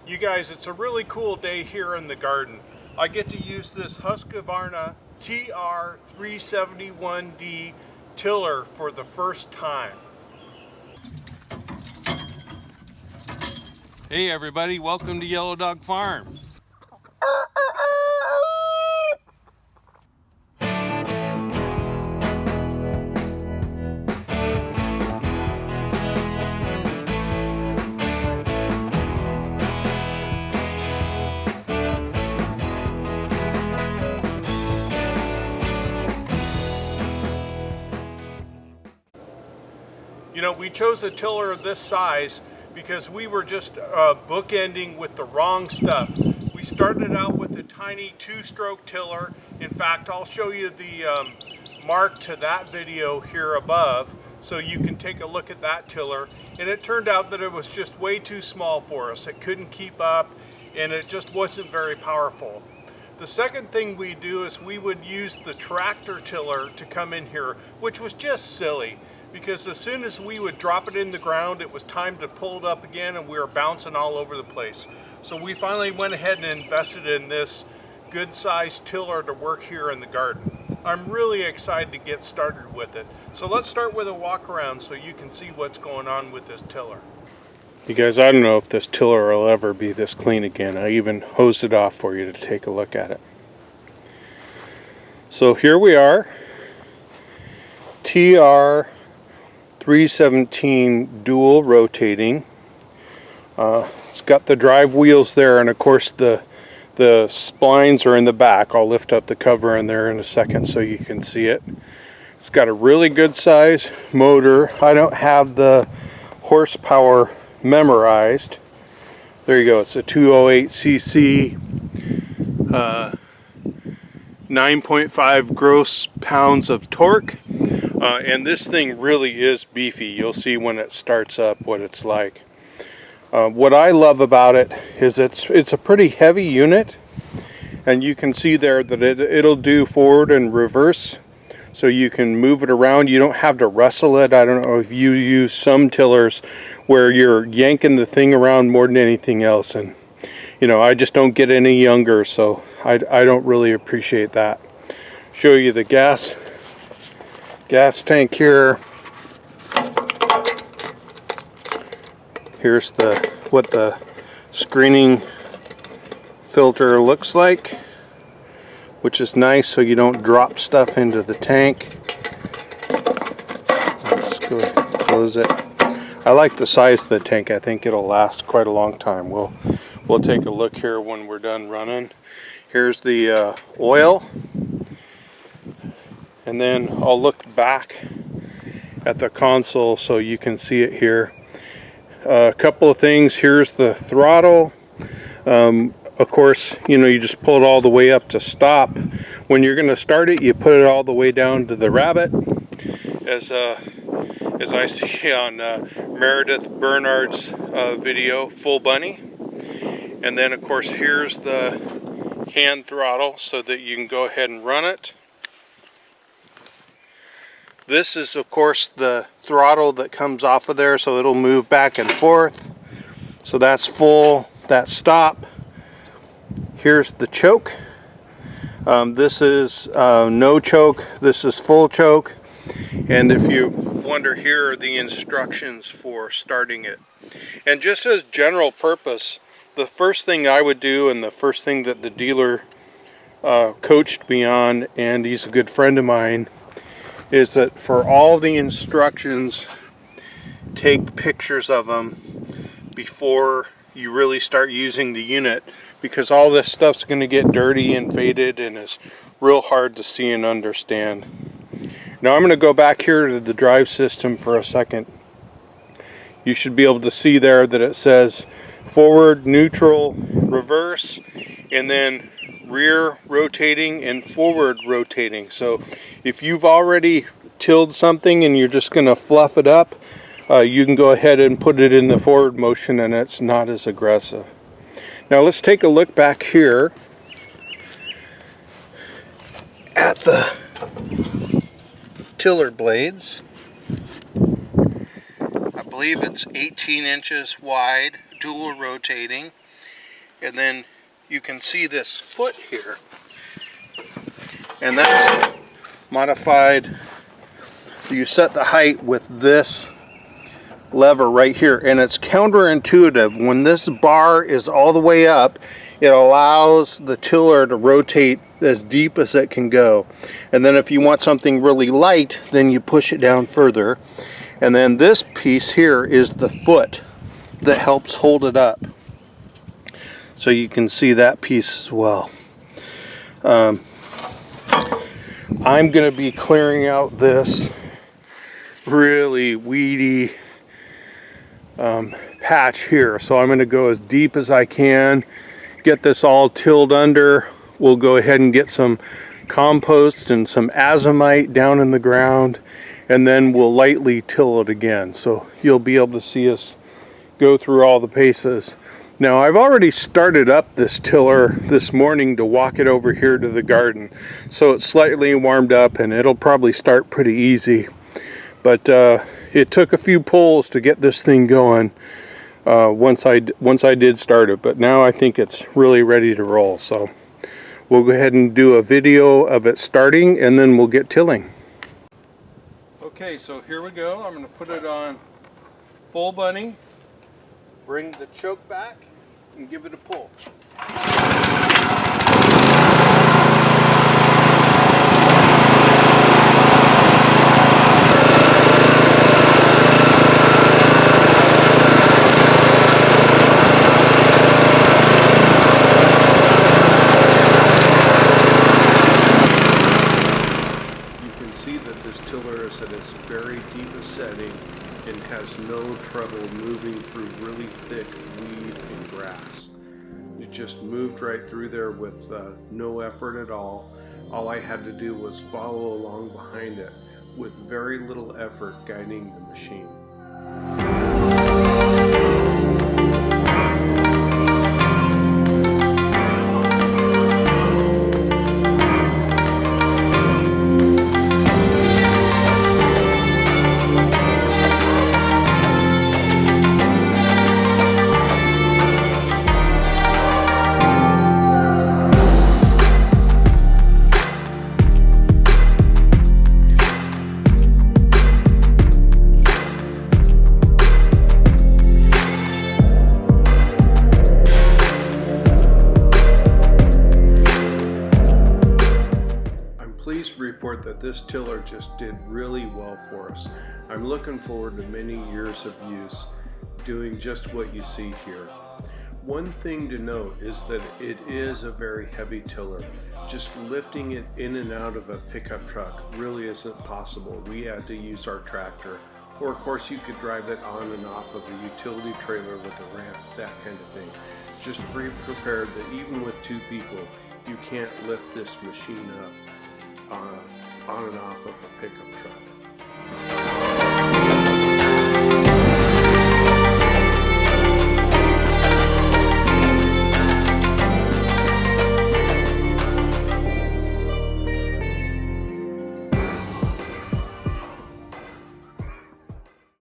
You guys, it's a really cool day here in the garden. I get to use this Husqvarna TR317D tiller for the first time. Hey everybody, welcome to Yellow Dog Farm. You know, we chose a tiller of this size because we were just bookending with the wrong stuff. We started out with a tiny 2-stroke tiller. In fact, I'll show you the mark to that video here above so you can take a look at that tiller. And it turned out that it was just way too small for us. It couldn't keep up and it just wasn't very powerful. The second thing we do is we would use the tractor tiller to come in here, which was just silly. Because as soon as we would drop it in the ground, it was time to pull it up again and we were bouncing all over the place. So we finally went ahead and invested in this good sized tiller to work here in the garden. I'm really excited to get started with it. So let's start with a walk around so you can see what's going on with this tiller. You guys, I don't know if this tiller will ever be this clean again. I even hosed it off for you to take a look at it. So here we are, TR317 dual rotating. It's got the drive wheels there, and of course the splines are in the back. I'll lift up the cover in there in a second so you can see it. It's got a really good size motor. I don't have the horsepower memorized. There you go. It's a 208cc 9.5 gross pounds of torque. And this thing really is beefy. You'll see when it starts up what it's like. What I love about it is it's a pretty heavy unit, and you can see there that it'll do forward and reverse, so you can move it around. You don't have to wrestle it. I don't know if you use some tillers where you're yanking the thing around more than anything else, and you know, I just don't get any younger, so I don't really appreciate that. Show you the gas tank here. Here's what the screening filter looks like, which is nice so you don't drop stuff into the tank. I'll just go ahead and close it. I like the size of the tank. I think it'll last quite a long time. We'll take a look here when we're done running. Here's the oil. And then I'll look back at the console so you can see it here. A couple of things. Here's the throttle. Of course, you know, you just pull it all the way up to stop. When you're going to start it, you put it all the way down to the rabbit, as I see on Meredith Bernard's video, Full Bunny. And then, of course, here's the hand throttle so that you can go ahead and run it. This is, of course, the throttle that comes off of there, so it'll move back and forth. So that's full, that's stop. Here's the choke. This is no choke, this is full choke. And if you wonder, here are the instructions for starting it. And just as general purpose, the first thing I would do, and the first thing that the dealer coached me on, and he's a good friend of mine, is that for all the instructions, take pictures of them before you really start using the unit, because all this stuff's going to get dirty and faded and it's real hard to see and understand. Now I'm going to go back here to the drive system for a second. You should be able to see there that it says forward, neutral, reverse, and then rear rotating and forward rotating. So if you've already tilled something and you're just going to fluff it up, you can go ahead and put it in the forward motion and it's not as aggressive. Now let's take a look back here at the tiller blades. I believe it's 18 inches wide, dual rotating. And then you can see this foot here. And that's modified. You set the height with this lever right here, and it's counterintuitive. When this bar is all the way up, it allows the tiller to rotate as deep as it can go. And then if you want something really light, then you push it down further. And then this piece here is the foot that helps hold it up. So you can see that piece as well. I'm going to be clearing out this really weedy patch here. So I'm going to go as deep as I can, get this all tilled under. We'll go ahead and get some compost and some azomite down in the ground, and then we'll lightly till it again. So you'll be able to see us go through all the paces. Now I've already started up this tiller this morning to walk it over here to the garden. So it's slightly warmed up and it'll probably start pretty easy. But it took a few pulls to get this thing going once I did start it. But now I think it's really ready to roll. So we'll go ahead and do a video of it starting, and then we'll get tilling. Okay, so here we go. I'm going to put it on full bunny, bring the choke back, and give it a pull. At its very deepest setting and has no trouble moving through really thick weed and grass. It just moved right through there with no effort at all. All I had to do was follow along behind it with very little effort guiding the machine. Report that this tiller just did really well for us. I'm looking forward to many years of use doing just what you see here. One thing to note is that it is a very heavy tiller. Just lifting it in and out of a pickup truck really isn't possible. We had to use our tractor, or of course you could drive it on and off of a utility trailer with a ramp, that kind of thing. Just be prepared that even with two people, you can't lift this machine up on and off of a pickup truck.